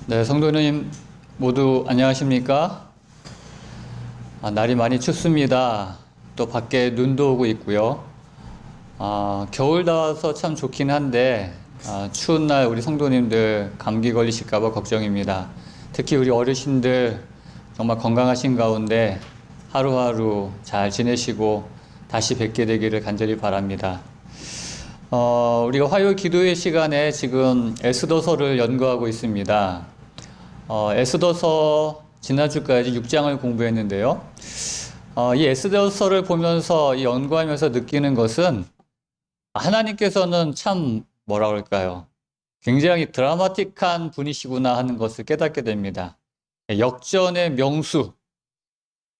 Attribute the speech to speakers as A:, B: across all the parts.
A: 네, 성도님 모두 안녕하십니까? 날이 많이 춥습니다. 또 밖에 눈도 오고 있고요. 겨울 나와서 참 좋긴 한데 추운 날 우리 성도님들 감기 걸리실까 봐 걱정입니다. 특히 우리 어르신들 정말 건강하신 가운데 하루하루 잘 지내시고 다시 뵙게 되기를 간절히 바랍니다. 우리가 화요 기도회 시간에 지금 에스더서를 연구하고 있습니다. 에스더서 지난주까지 6장을 공부했는데요. 이 에스더서를 보면서 연구하면서 느끼는 것은 하나님께서는 참 뭐라 그럴까요? 굉장히 드라마틱한 분이시구나 하는 것을 깨닫게 됩니다. 역전의 명수.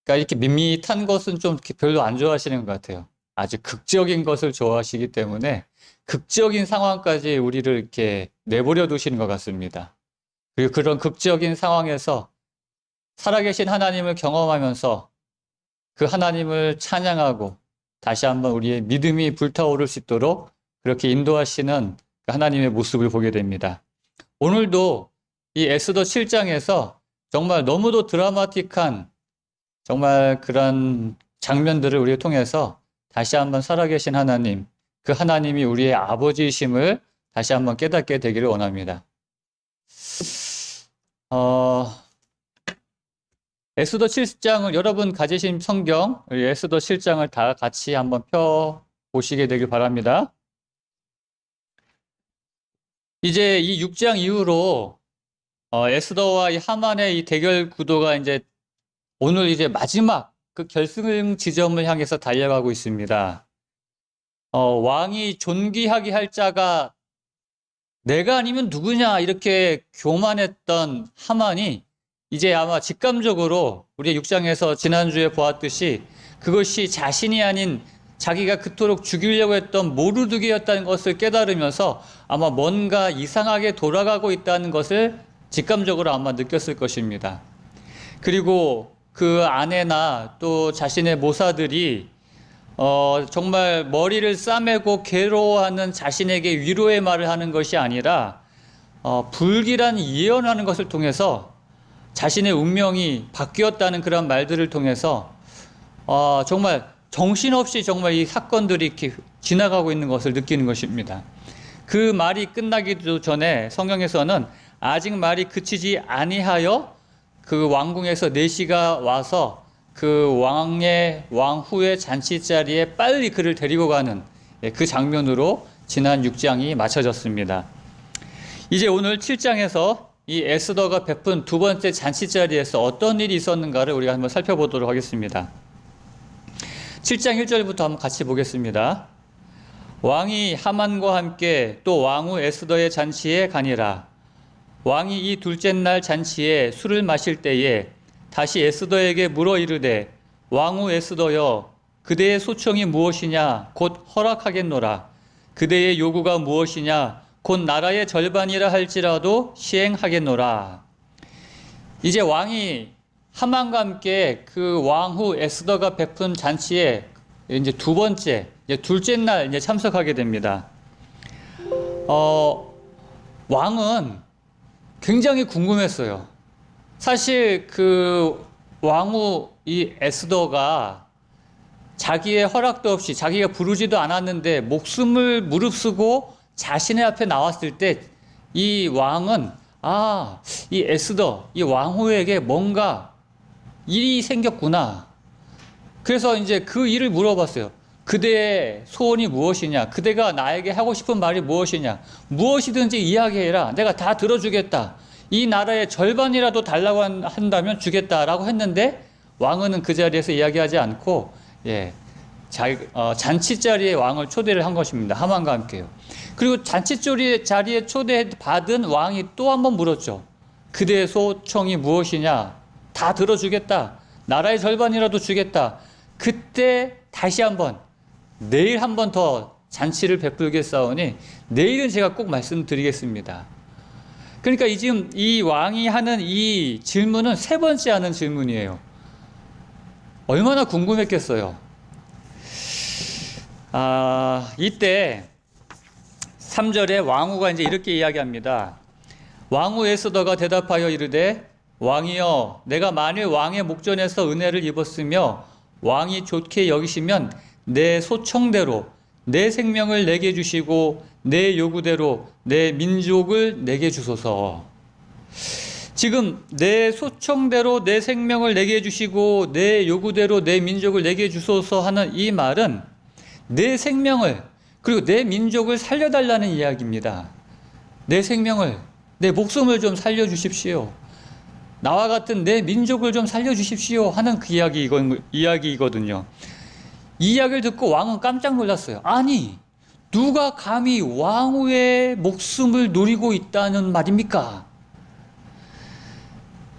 A: 그러니까 이렇게 밋밋한 것은 좀 별로 안 좋아하시는 것 같아요. 아주 극적인 것을 좋아하시기 때문에 극적인 상황까지 우리를 이렇게 내버려 두시는 것 같습니다. 그리고 그런 극적인 상황에서 살아계신 하나님을 경험하면서 그 하나님을 찬양하고 다시 한번 우리의 믿음이 불타오를 수 있도록 그렇게 인도하시는 그 하나님의 모습을 보게 됩니다. 오늘도 이 에스더 7장에서 정말 너무도 드라마틱한 정말 그런 장면들을 우리를 통해서 다시 한번 살아계신 하나님, 그 하나님이 우리의 아버지이심을 다시 한번 깨닫게 되기를 원합니다. 에스더 7장을 여러분 가지신 성경, 에스더 7장을 다 같이 한번 펴 보시게 되길 바랍니다. 이제 이 6장 이후로 에스더와 이 하만의 이 대결 구도가 이제 오늘 이제 마지막 그 결승 지점을 향해서 달려가고 있습니다. 왕이 존귀하게 할 자가 내가 아니면 누구냐 이렇게 교만했던 하만이 이제 아마 직감적으로 우리 6장에서 지난주에 보았듯이 그것이 자신이 아닌 자기가 그토록 죽이려고 했던 모르드게였다는 것을 깨달으면서 아마 뭔가 이상하게 돌아가고 있다는 것을 직감적으로 아마 느꼈을 것입니다. 그리고 그 아내나 또 자신의 모사들이 정말 머리를 싸매고 괴로워하는 자신에게 위로의 말을 하는 것이 아니라 불길한 예언하는 것을 통해서 자신의 운명이 바뀌었다는 그런 말들을 통해서 정말 정신없이 정말 이 사건들이 이렇게 지나가고 있는 것을 느끼는 것입니다. 그 말이 끝나기도 전에 성경에서는 아직 말이 그치지 아니하여 그 왕궁에서 내시가 와서 그 왕후의 잔치 자리에 빨리 그를 데리고 가는 그 장면으로 지난 6장이 마쳐졌습니다. 이제 오늘 7장에서 이 에스더가 베푼 두 번째 잔치 자리에서 어떤 일이 있었는가를 우리가 한번 살펴보도록 하겠습니다. 7장 1절부터 한번 같이 보겠습니다. 왕이 하만과 함께 또 왕후 에스더의 잔치에 가니라. 왕이 이 둘째 날 잔치에 술을 마실 때에 다시 에스더에게 물어 이르되 왕후 에스더여 그대의 소청이 무엇이냐 곧 허락하겠노라. 그대의 요구가 무엇이냐 곧 나라의 절반이라 할지라도 시행하겠노라. 이제 왕이 하만과 함께 그 왕후 에스더가 베푼 잔치에 이제 두 번째, 이제 둘째 날 이제 참석하게 됩니다. 왕은 굉장히 궁금했어요. 사실 그 왕후 이 에스더가 자기의 허락도 없이 자기가 부르지도 않았는데 목숨을 무릅쓰고 자신의 앞에 나왔을 때 이 왕은 이 에스더, 이 왕후에게 뭔가 일이 생겼구나. 그래서 이제 그 일을 물어봤어요. 그대의 소원이 무엇이냐? 그대가 나에게 하고 싶은 말이 무엇이냐? 무엇이든지 이야기해라. 내가 다 들어주겠다. 이 나라의 절반이라도 달라고 한다면 주겠다라고 했는데 왕은 그 자리에서 이야기하지 않고 잔치 자리에 왕을 초대를 한 것입니다. 하만과 함께요. 그리고 잔치 자리에 초대받은 왕이 또 한 번 물었죠. 그대의 소청이 무엇이냐? 다 들어주겠다. 나라의 절반이라도 주겠다. 그때 다시 한번 내일 한 번 더 잔치를 베풀겠사오니 내일은 제가 꼭 말씀드리겠습니다. 그러니까 지금 이 왕이 하는 이 질문은 세 번째 하는 질문이에요. 얼마나 궁금했겠어요. 이때 3절에 왕후가 이제 이렇게 이야기합니다. 왕후 에스더가 대답하여 이르되 왕이여 내가 만일 왕의 목전에서 은혜를 입었으며 왕이 좋게 여기시면 내 소청대로 내 생명을 내게 주시고 내 요구대로 내 민족을 내게 주소서. 지금 내 소청대로 내 생명을 내게 주시고 내 요구대로 내 민족을 내게 주소서 하는 이 말은 내 생명을 그리고 내 민족을 살려달라는 이야기입니다. 내 생명을, 내 목숨을 좀 살려주십시오. 나와 같은 내 민족을 좀 살려주십시오 하는 그 이야기이거든요. 이 이야기를 듣고 왕은 깜짝 놀랐어요. 아니, 누가 감히 왕후의 목숨을 노리고 있다는 말입니까?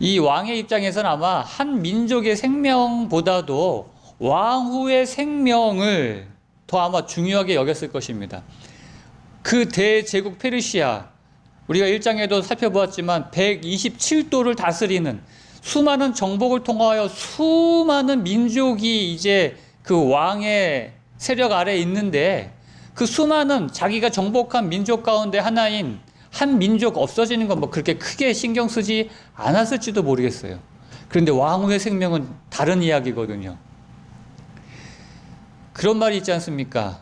A: 이 왕의 입장에서는 아마 한 민족의 생명보다도 왕후의 생명을 더 아마 중요하게 여겼을 것입니다. 그 대제국 페르시아, 우리가 1장에도 살펴보았지만 127도를 다스리는 수많은 정복을 통하여 수많은 민족이 이제 그 왕의 세력 아래에 있는데 그 수많은 자기가 정복한 민족 가운데 하나인 한 민족 없어지는 건 뭐 그렇게 크게 신경 쓰지 않았을지도 모르겠어요. 그런데 왕후의 생명은 다른 이야기거든요. 그런 말이 있지 않습니까?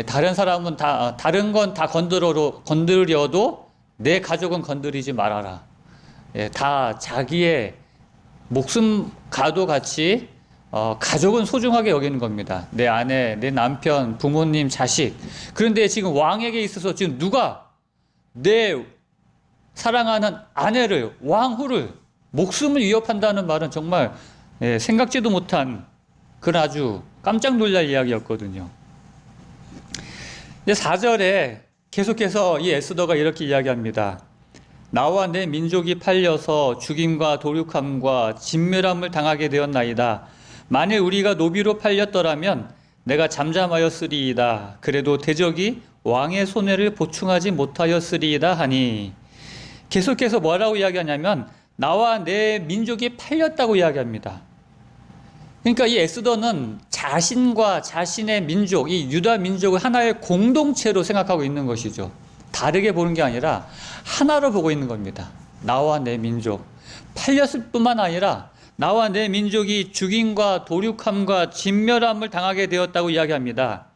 A: 다른 사람은 다른 건 다 건드려도 내 가족은 건드리지 말아라. 다 자기의 목숨 가도 같이 가족은 소중하게 여기는 겁니다. 내 아내, 내 남편, 부모님, 자식. 그런데 지금 왕에게 있어서 지금 누가 내 사랑하는 아내를, 왕후를, 목숨을 위협한다는 말은 정말 생각지도 못한 그런 아주 깜짝 놀랄 이야기였거든요. 4절에 계속해서 이 에스더가 이렇게 이야기합니다. 나와 내 민족이 팔려서 죽임과 도륙함과 진멸함을 당하게 되었나이다. 만일 우리가 노비로 팔렸더라면 내가 잠잠하였으리이다. 그래도 대적이 왕의 손해를 보충하지 못하였으리이다 하니, 계속해서 뭐라고 이야기하냐면 나와 내 민족이 팔렸다고 이야기합니다. 그러니까 이 에스더는 자신과 자신의 민족, 이 유다 민족을 하나의 공동체로 생각하고 있는 것이죠. 다르게 보는 게 아니라 하나로 보고 있는 겁니다. 나와 내 민족. 팔렸을 뿐만 아니라 나와 내 민족이 죽임과 도륙함과 진멸함을 당하게 되었다고 이야기합니다.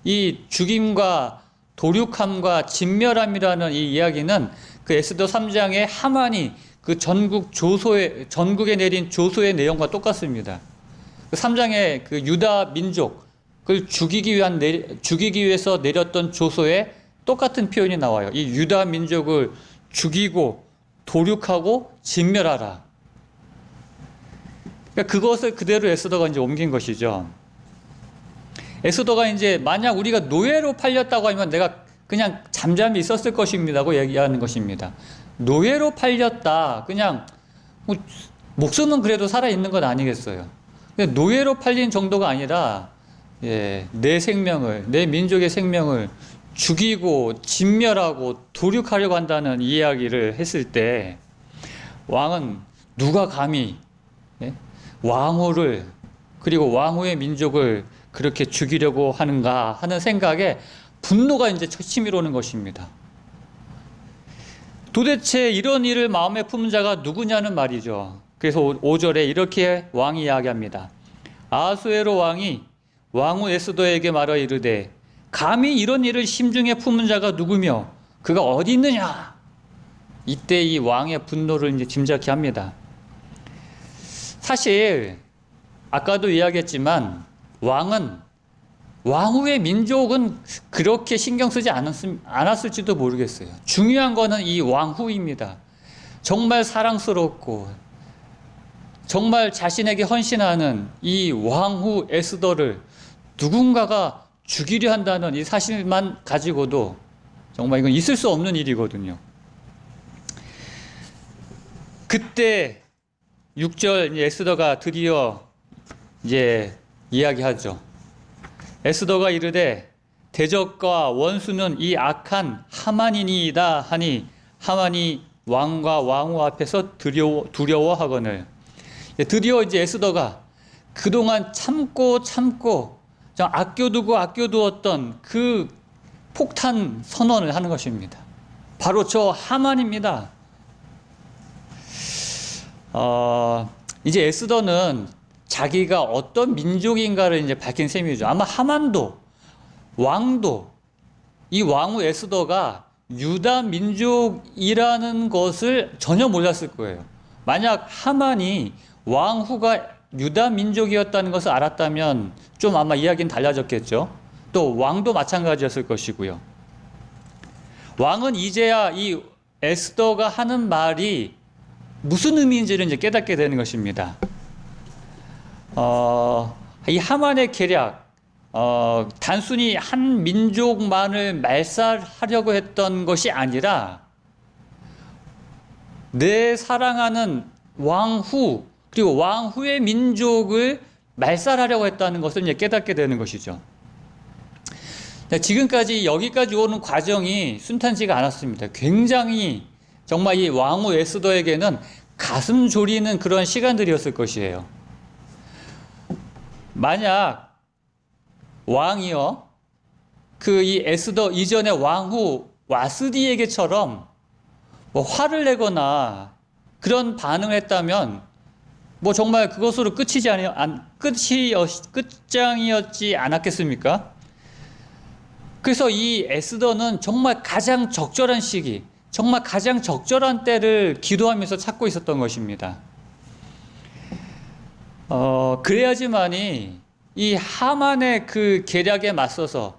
A: 이 죽임과 도륙함과 진멸함이라는 이 이야기는 그 에스더 3장의 하만이 그 전국에 내린 조소의 내용과 똑같습니다. 그 3장의 그 유다 민족을 죽이기 위해서 내렸던 조소에 똑같은 표현이 나와요. 이 유다 민족을 죽이고 도륙하고 진멸하라. 그러니까 그것을 그대로 에스더가 이제 옮긴 것이죠. 에스더가 이제 만약 우리가 노예로 팔렸다고 하면 내가 그냥 잠잠히 있었을 것입니다고 얘기하는 것입니다. 노예로 팔렸다. 그냥 목숨은 그래도 살아있는 건 아니겠어요. 노예로 팔린 정도가 아니라 내 생명을, 내 민족의 생명을 죽이고 진멸하고 도륙하려고 한다는 이야기를 했을 때 왕은 누가 감히 왕후를 그리고 왕후의 민족을 그렇게 죽이려고 하는가 하는 생각에 분노가 이제 치밀어오는 것입니다. 도대체 이런 일을 마음에 품은 자가 누구냐는 말이죠. 그래서 5절에 이렇게 왕이 이야기합니다. 아하수에로 왕이 왕후 에스더에게 말하 이르되 감히 이런 일을 심중에 품은 자가 누구며 그가 어디 있느냐. 이때 이 왕의 분노를 이제 짐작케 합니다. 사실 아까도 이야기했지만 왕후의 민족은 그렇게 신경 쓰지 않았을지도 모르겠어요. 중요한 거는 이 왕후입니다. 정말 사랑스럽고 정말 자신에게 헌신하는 이 왕후 에스더를 누군가가 죽이려 한다는 이 사실만 가지고도 정말 이건 있을 수 없는 일이거든요. 그때 6절 에스더가 드디어 이제 이야기하죠. 에스더가 이르되 대적과 원수는 이 악한 하만이니이다 하니 하만이 왕과 왕후 앞에서 두려워하거늘. 드디어 이제 에스더가 그동안 참고 아껴두었던 그 폭탄 선언을 하는 것입니다. 바로 저 하만입니다. 이제 에스더는 자기가 어떤 민족인가를 이제 밝힌 셈이죠. 아마 하만도, 왕도, 이 왕후 에스더가 유다 민족이라는 것을 전혀 몰랐을 거예요. 만약 하만이 왕후가 유다 민족이었다는 것을 알았다면 좀 아마 이야기는 달라졌겠죠. 또 왕도 마찬가지였을 것이고요. 왕은 이제야 이 에스더가 하는 말이 무슨 의미인지를 이제 깨닫게 되는 것입니다. 이 하만의 계략, 단순히 한 민족만을 말살하려고 했던 것이 아니라 내 사랑하는 왕후, 그리고 왕후의 민족을 말살하려고 했다는 것을 이제 깨닫게 되는 것이죠. 지금까지 여기까지 오는 과정이 순탄치가 않았습니다. 굉장히 정말 이 왕후 에스더에게는 가슴 졸이는 그런 시간들이었을 것이에요. 만약 왕이요, 이 에스더 이전의 왕후 와스디에게처럼 뭐 화를 내거나 그런 반응을 했다면 뭐 정말 그것으로 끝장이었지 않았겠습니까? 그래서 이 에스더는 정말 가장 적절한 시기, 정말 가장 적절한 때를 기도하면서 찾고 있었던 것입니다. 그래야지만이 이 하만의 그 계략에 맞서서,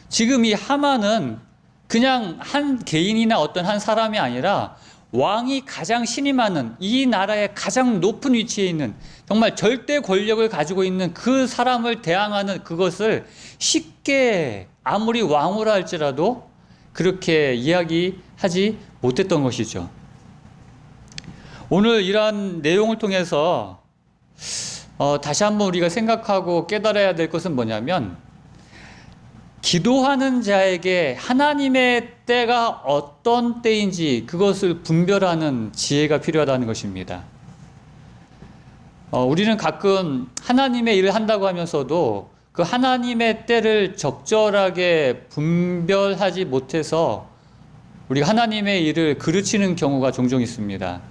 A: 지금 이 하만은 그냥 한 개인이나 어떤 한 사람이 아니라 왕이 가장 신임하는 이 나라의 가장 높은 위치에 있는 정말 절대 권력을 가지고 있는 그 사람을 대항하는 그것을 쉽게 아무리 왕후라 할지라도 그렇게 이야기하지 못했던 것이죠. 오늘 이러한 내용을 통해서 다시 한번 우리가 생각하고 깨달아야 될 것은 뭐냐면, 기도하는 자에게 하나님의 때가 어떤 때인지 그것을 분별하는 지혜가 필요하다는 것입니다. 우리는 가끔 하나님의 일을 한다고 하면서도 그 하나님의 때를 적절하게 분별하지 못해서 우리가 하나님의 일을 그르치는 경우가 종종 있습니다.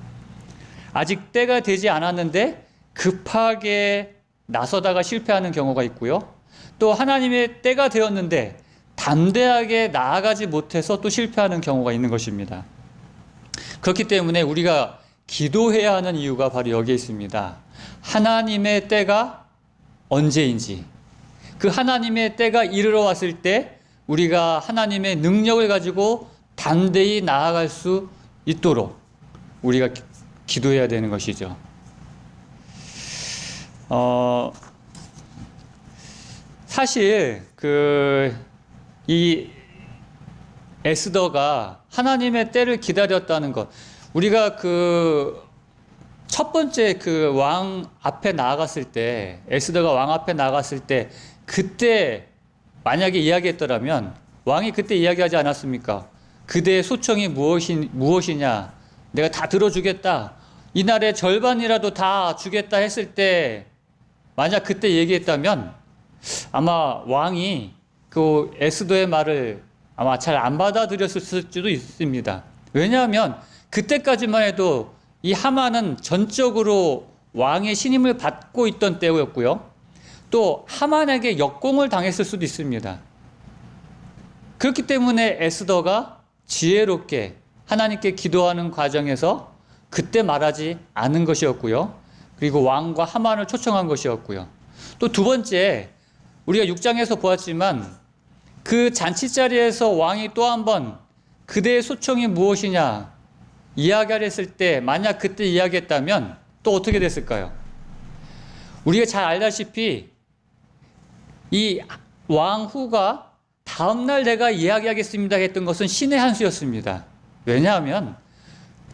A: 아직 때가 되지 않았는데 급하게 나서다가 실패하는 경우가 있고요. 또 하나님의 때가 되었는데 담대하게 나아가지 못해서 또 실패하는 경우가 있는 것입니다. 그렇기 때문에 우리가 기도해야 하는 이유가 바로 여기에 있습니다. 하나님의 때가 언제인지, 그 하나님의 때가 이르러 왔을 때 우리가 하나님의 능력을 가지고 담대히 나아갈 수 있도록 우리가 기도해야 되는 것이죠. 사실 이 에스더가 하나님의 때를 기다렸다는 것, 우리가 첫 번째 왕 앞에 나아갔을 때, 에스더가 왕 앞에 나아갔을 때 그때 만약에 이야기했더라면, 왕이 그때 이야기하지 않았습니까? 그대의 소청이 무엇이냐? 내가 다 들어주겠다. 이날의 절반이라도 다 주겠다 했을 때, 만약 그때 얘기했다면 아마 왕이 그 에스더의 말을 아마 잘 안 받아들였을 수도 있습니다. 왜냐하면 그때까지만 해도 이 하만은 전적으로 왕의 신임을 받고 있던 때였고요. 또 하만에게 역공을 당했을 수도 있습니다. 그렇기 때문에 에스더가 지혜롭게 하나님께 기도하는 과정에서 그때 말하지 않은 것이었고요. 그리고 왕과 하만을 초청한 것이었고요. 또 두 번째, 우리가 6장에서 보았지만 그 잔치자리에서 왕이 또 한 번 그대의 소청이 무엇이냐 이야기를 했을 때, 만약 그때 이야기했다면 또 어떻게 됐을까요? 우리가 잘 알다시피 이 왕후가 다음날 내가 이야기하겠습니다 했던 것은 신의 한 수였습니다. 왜냐하면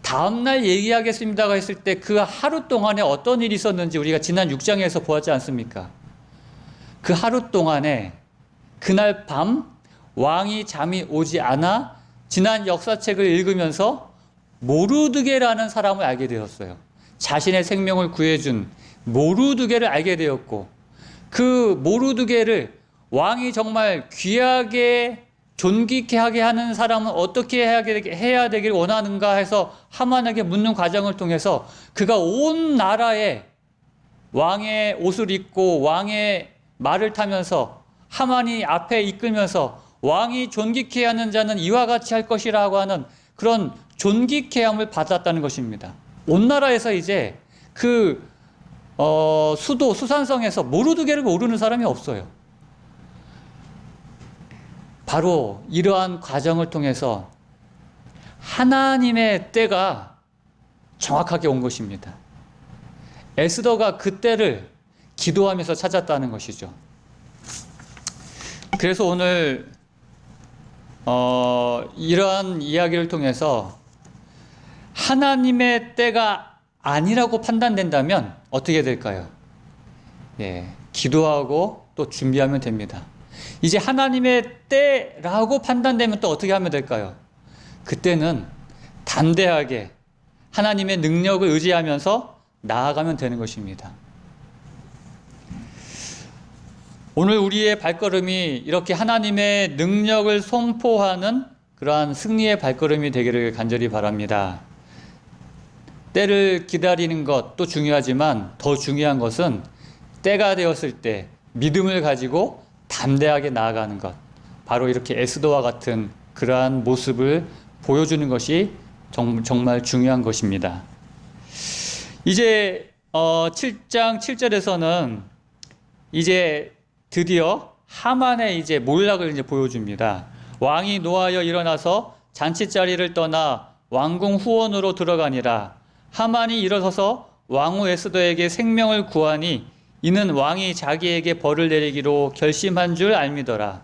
A: 다음날 얘기하겠습니다가 했을 때 그 하루 동안에 어떤 일이 있었는지 우리가 지난 6장에서 보았지 않습니까? 그 하루 동안에 그날 밤 왕이 잠이 오지 않아 지난 역사책을 읽으면서 모르드게라는 사람을 알게 되었어요. 자신의 생명을 구해준 모르드게를 알게 되었고, 그 모르드게를 왕이 정말 귀하게 존귀케 하게 하는 사람은 어떻게 해야 되길 원하는가 해서 하만에게 묻는 과정을 통해서 그가 온 나라에 왕의 옷을 입고 왕의 말을 타면서 하만이 앞에 이끌면서 왕이 존귀케 하는 자는 이와 같이 할 것이라고 하는 그런 존귀케 함을 받았다는 것입니다. 온 나라에서 이제 그 수도 수산성에서 모르드게를 모르는 사람이 없어요. 바로 이러한 과정을 통해서 하나님의 때가 정확하게 온 것입니다. 에스더가 그 때를 기도하면서 찾았다는 것이죠. 그래서 오늘 이러한 이야기를 통해서 하나님의 때가 아니라고 판단된다면 어떻게 될까요? 예, 기도하고 또 준비하면 됩니다. 이제 하나님의 때라고 판단되면 또 어떻게 하면 될까요? 그때는 담대하게 하나님의 능력을 의지하면서 나아가면 되는 것입니다. 오늘 우리의 발걸음이 이렇게 하나님의 능력을 선포하는 그러한 승리의 발걸음이 되기를 간절히 바랍니다. 때를 기다리는 것도 중요하지만 더 중요한 것은 때가 되었을 때 믿음을 가지고 담대하게 나아가는 것. 바로 이렇게 에스더와 같은 그러한 모습을 보여주는 것이 정말 중요한 것입니다. 이제 7장 7절에서는 이제 드디어 하만의 이제 몰락을 이제 보여줍니다. 왕이 노하여 일어나서 잔치자리를 떠나 왕궁 후원으로 들어가니라. 하만이 일어서서 왕후 에스더에게 생명을 구하니 이는 왕이 자기에게 벌을 내리기로 결심한 줄 알미더라.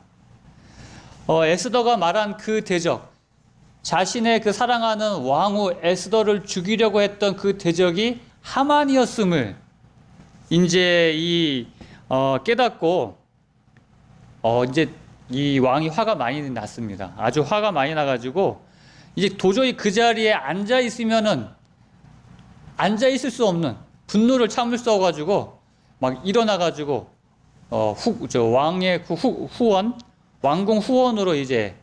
A: 에스더가 말한 그 대적, 자신의 그 사랑하는 왕후 에스더를 죽이려고 했던 그 대적이 하만이었음을 이제 깨닫고 이제 이 왕이 화가 많이 났습니다. 아주 화가 많이 나가지고 이제 도저히 그 자리에 앉아 있을 수 없는 분노를 참을 수 없어가지고 막 일어나가지고 왕의 후원, 왕궁 후원으로 이제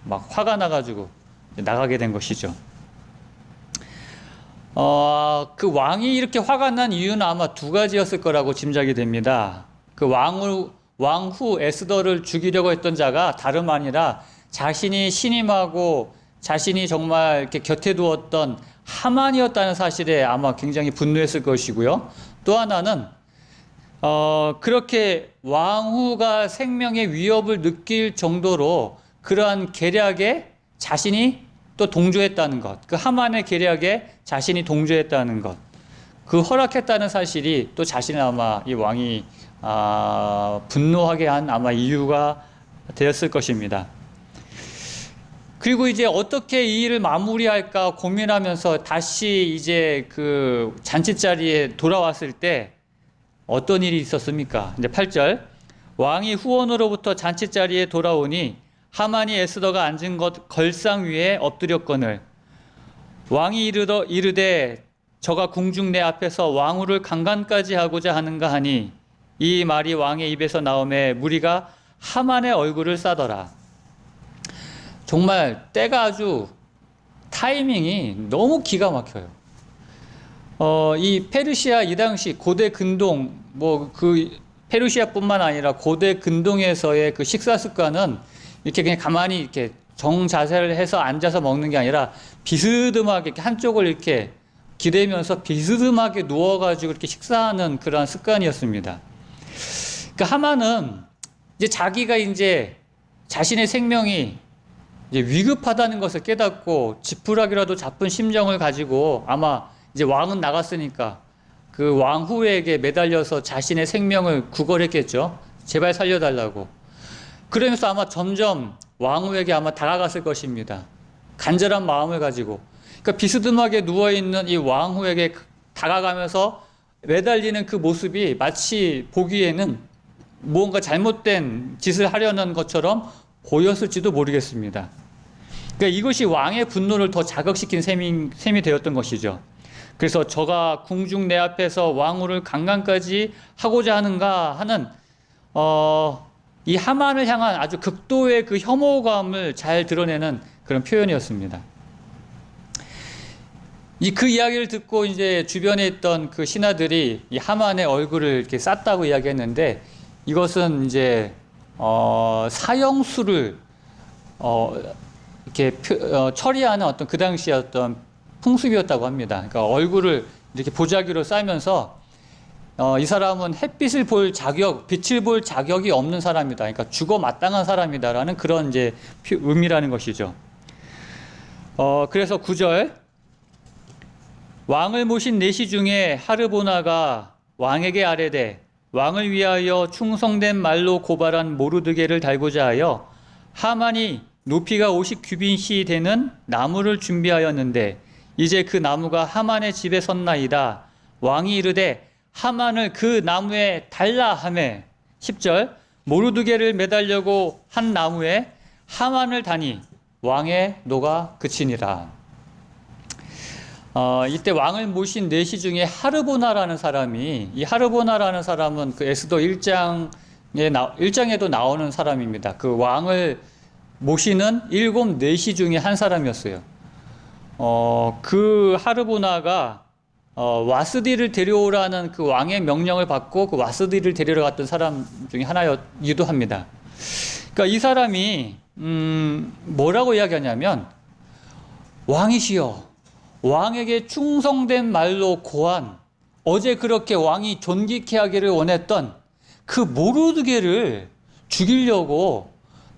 A: 막 화가 나가지고 나가게 된 것이죠. 그 왕이 이렇게 화가 난 이유는 아마 두 가지였을 거라고 짐작이 됩니다. 그 왕후 에스더를 죽이려고 했던 자가 다름 아니라 자신이 신임하고 자신이 정말 이렇게 곁에 두었던 하만이었다는 사실에 아마 굉장히 분노했을 것이고요. 또 하나는 그렇게 왕후가 생명의 위협을 느낄 정도로 그러한 계략에 자신이 또 동조했다는 것, 그 하만의 계략에 자신이 동조했다는 것, 그 허락했다는 사실이 또 자신을 아마 이 왕이 분노하게 한 아마 이유가 되었을 것입니다. 그리고 이제 어떻게 이 일을 마무리할까 고민하면서 다시 이제 그 잔치자리에 돌아왔을 때 어떤 일이 있었습니까? 이제 8절. 왕이 후원으로부터 잔치자리에 돌아오니 하만이 에스더가 앉은 것 걸상 위에 엎드렸거늘 왕이 이르되 저가 궁중 내 앞에서 왕후를 강간까지 하고자 하는가 하니 이 말이 왕의 입에서 나오매 무리가 하만의 얼굴을 싸더라. 정말 때가 아주 타이밍이 너무 기가 막혀요. 이 페르시아 이 당시 고대 근동 그 페르시아뿐만 아니라 고대 근동에서의 그 식사 습관은 이렇게 그냥 가만히 이렇게 정자세를 해서 앉아서 먹는 게 아니라 비스듬하게 한쪽을 이렇게 기대면서 비스듬하게 누워가지고 이렇게 식사하는 그런 습관이었습니다. 그러니까 하만은 이제 자기가 이제 자신의 생명이 이제 위급하다는 것을 깨닫고 지푸라기라도 잡은 심정을 가지고 아마 이제 왕은 나갔으니까 그 왕후에게 매달려서 자신의 생명을 구걸했겠죠. 제발 살려달라고. 그러면서 아마 점점 왕후에게 아마 다가갔을 것입니다. 간절한 마음을 가지고. 그러니까 비스듬하게 누워있는 이 왕후에게 다가가면서 매달리는 그 모습이 마치 보기에는 무언가 잘못된 짓을 하려는 것처럼 보였을지도 모르겠습니다. 그러니까 이것이 왕의 분노를 더 자극시킨 셈이 되었던 것이죠. 그래서 저가 궁중 내 앞에서 왕후를 강간까지 하고자 하는가 하는 이 하만을 향한 아주 극도의 그 혐오감을 잘 드러내는 그런 표현이었습니다. 그 이야기를 듣고 이제 주변에 있던 그 신하들이 이 하만의 얼굴을 이렇게 쌌다고 이야기했는데, 이것은 이제 사형수를 이렇게 처리하는 어떤 그 당시의 어떤 풍습이었다고 합니다. 그러니까 얼굴을 이렇게 보자기로 싸면서 이 사람은 햇빛을 볼 자격, 빛을 볼 자격이 없는 사람이다. 그러니까 죽어 마땅한 사람이다라는 그런 이제 의미라는 것이죠. 그래서 9절, 왕을 모신 내시 중에 하르보나가 왕에게 아뢰되 왕을 위하여 충성된 말로 고발한 모르드게를 달고자 하여 하만이 높이가 50규빗이 되는 나무를 준비하였는데 이제 그 나무가 하만의 집에 섰나이다. 왕이 이르되 하만을 그 나무에 달라 하매 10절, 모르드게를 매달려고 한 나무에 하만을 다니 왕의 노가 그치니라. 이때 왕을 모신 내시 중에 하르보나라는 사람이, 이 하르보나라는 사람은 그 에스더 1장에도 나오는 사람입니다. 그 왕을 모시는 7 내시 중에 한 사람이었어요. 그 하르보나가 와스디를 데려오라는 그 왕의 명령을 받고 그 와스디를 데리러 갔던 사람 중에 하나이기도 합니다. 그러니까 이 사람이 뭐라고 이야기하냐면, 왕이시여, 왕에게 충성된 말로 고한, 어제 그렇게 왕이 존귀케 하기를 원했던 그 모르드게를 죽이려고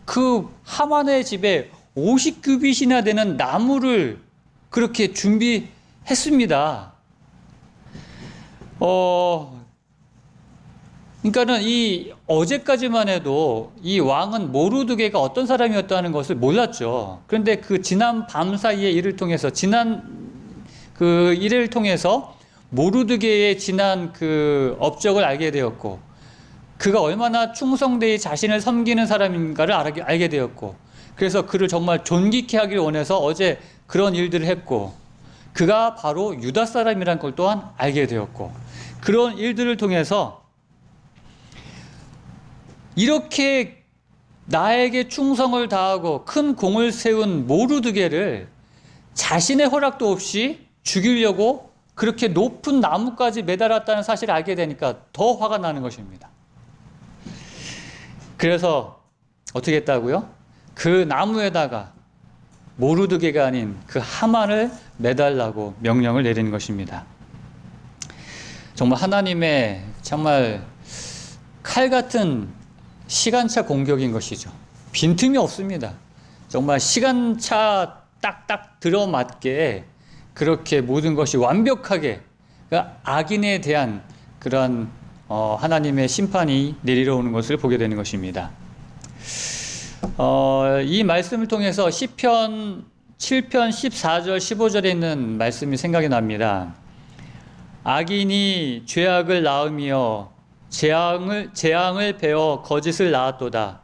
A: 그 하만의 집에 50규빗이나 되는 나무를 그렇게 준비했습니다. 그러니까는 이 어제까지만 해도 이 왕은 모르드게가 어떤 사람이었다는 것을 몰랐죠. 그런데 그 지난 밤 사이에 일을 통해서, 그 일을 통해서 모르드게의 지난 그 업적을 알게 되었고, 그가 얼마나 충성되이 자신을 섬기는 사람인가를 알게 되었고, 그래서 그를 정말 존귀케 하기를 원해서 어제 그런 일들을 했고, 그가 바로 유다 사람이라는 걸 또한 알게 되었고, 그런 일들을 통해서 이렇게 나에게 충성을 다하고 큰 공을 세운 모르드게를 자신의 허락도 없이 죽이려고 그렇게 높은 나무까지 매달았다는 사실을 알게 되니까 더 화가 나는 것입니다. 그래서 어떻게 했다고요? 그 나무에다가 모르드게가 아닌 그 하만을 매달라고 명령을 내리는 것입니다. 정말 하나님의 정말 칼 같은 시간차 공격인 것이죠. 빈틈이 없습니다. 정말 시간차 딱딱 들어맞게 그렇게 모든 것이 완벽하게, 그러니까 악인에 대한 그런 하나님의 심판이 내리러 오는 것을 보게 되는 것입니다. 이 말씀을 통해서 시편 7편 14절 15절에 있는 말씀이 생각이 납니다. 악인이 죄악을 낳으며 재앙을 베어 거짓을 낳았도다.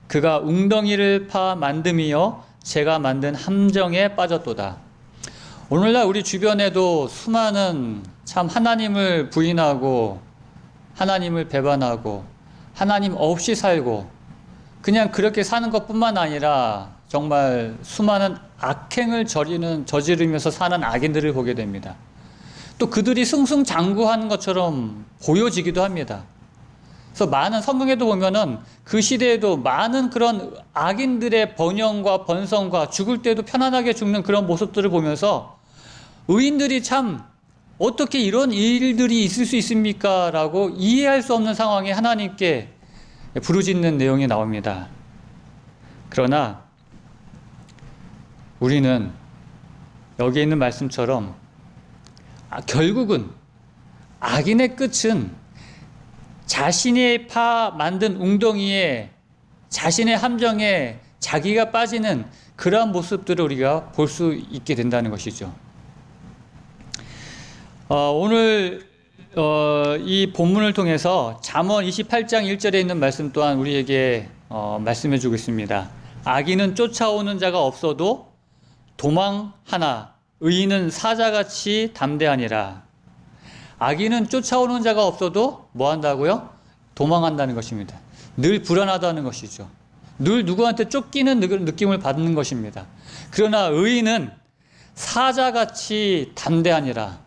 A: 그가 웅덩이를 파 만듦이여 제가 만든 함정에 빠졌도다. 오늘날 우리 주변에도 수많은 참 하나님을 부인하고 하나님을 배반하고 하나님 없이 살고 그냥 그렇게 사는 것뿐만 아니라 정말 수많은 악행을 저지르면서 사는 악인들을 보게 됩니다. 또 그들이 승승장구하는 것처럼 보여지기도 합니다. 그래서 많은 성경에도 보면은 그 시대에도 많은 그런 악인들의 번영과 번성과 죽을 때도 편안하게 죽는 그런 모습들을 보면서 의인들이 참 어떻게 이런 일들이 있을 수 있습니까? 라고 이해할 수 없는 상황에 하나님께 부르짖는 내용이 나옵니다. 그러나 우리는 여기 있는 말씀처럼 결국은 악인의 끝은 자신이 만든 웅덩이에 자신의 함정에 자기가 빠지는 그러한 모습들을 우리가 볼 수 있게 된다는 것이죠. 오늘 이 본문을 통해서 잠언 28장 1절에 있는 말씀 또한 우리에게 말씀해 주고 있습니다. 악인은 쫓아오는 자가 없어도 도망하나 의인은 사자같이 담대하니라. 악인은 쫓아오는 자가 없어도 뭐 한다고요? 도망한다는 것입니다. 늘 불안하다는 것이죠. 늘 누구한테 쫓기는 느낌을 받는 것입니다. 그러나 의인은 사자같이 담대하니라.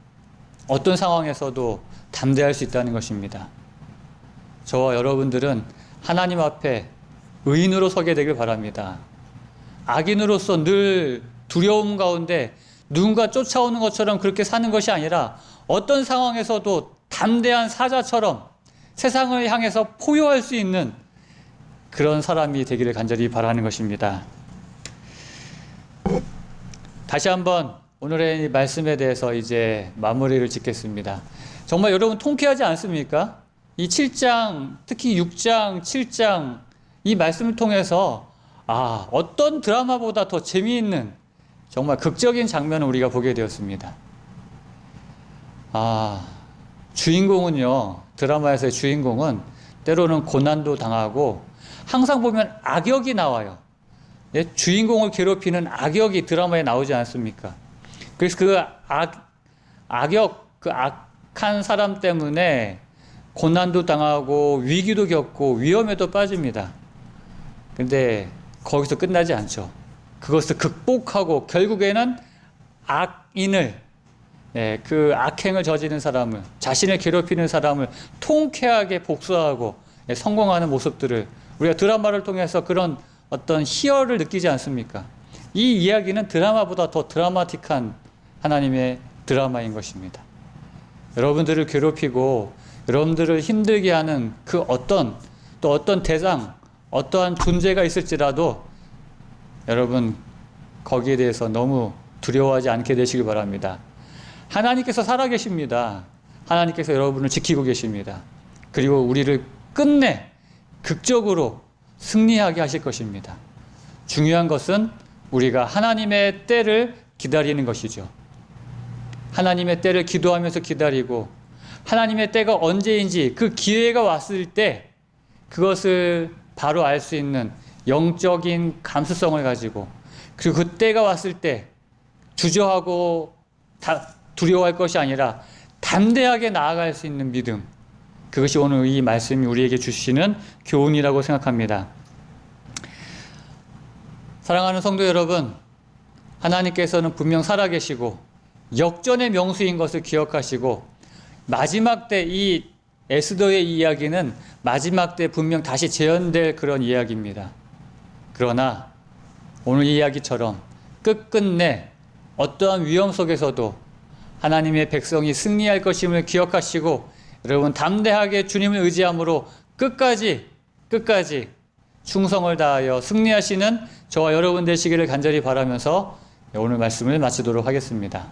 A: 어떤 상황에서도 담대할 수 있다는 것입니다. 저와 여러분들은 하나님 앞에 의인으로 서게 되길 바랍니다. 악인으로서 늘 두려움 가운데 누군가 쫓아오는 것처럼 그렇게 사는 것이 아니라 어떤 상황에서도 담대한 사자처럼 세상을 향해서 포효할 수 있는 그런 사람이 되기를 간절히 바라는 것입니다. 다시 한번 오늘의 말씀에 대해서 이제 마무리를 짓겠습니다. 정말 여러분 통쾌하지 않습니까? 이 7장, 특히 6장, 7장 이 말씀을 통해서 어떤 드라마보다 더 재미있는 정말 극적인 장면을 우리가 보게 되었습니다. 주인공은요, 드라마에서의 주인공은 때로는 고난도 당하고 항상 보면 악역이 나와요. 주인공을 괴롭히는 악역이 드라마에 나오지 않습니까? 그래서 그 악역, 그 악한 사람 때문에 고난도 당하고 위기도 겪고 위험에도 빠집니다. 근데 거기서 끝나지 않죠. 그것을 극복하고 결국에는 악인을, 그 악행을 저지른 사람을, 자신을 괴롭히는 사람을 통쾌하게 복수하고 성공하는 모습들을 우리가 드라마를 통해서 그런 어떤 희열을 느끼지 않습니까? 이 이야기는 드라마보다 더 드라마틱한 하나님의 드라마인 것입니다. 여러분들을 괴롭히고 여러분들을 힘들게 하는 그 어떤 대상, 어떠한 존재가 있을지라도 여러분 거기에 대해서 너무 두려워하지 않게 되시길 바랍니다. 하나님께서 살아계십니다. 하나님께서 여러분을 지키고 계십니다. 그리고 우리를 끝내 극적으로 승리하게 하실 것입니다. 중요한 것은 우리가 하나님의 때를 기다리는 것이죠. 하나님의 때를 기도하면서 기다리고 하나님의 때가 언제인지 그 기회가 왔을 때 그것을 바로 알 수 있는 영적인 감수성을 가지고 그리고 그 때가 왔을 때 주저하고 두려워할 것이 아니라 담대하게 나아갈 수 있는 믿음, 그것이 오늘 이 말씀이 우리에게 주시는 교훈이라고 생각합니다. 사랑하는 성도 여러분, 하나님께서는 분명 살아계시고 역전의 명수인 것을 기억하시고 마지막 때 이 에스더의 이야기는 마지막 때 분명 다시 재현될 그런 이야기입니다. 그러나 오늘 이 이야기처럼 끝끝내 어떠한 위험 속에서도 하나님의 백성이 승리할 것임을 기억하시고 여러분 담대하게 주님을 의지함으로 끝까지 충성을 다하여 승리하시는 저와 여러분 되시기를 간절히 바라면서 오늘 말씀을 마치도록 하겠습니다.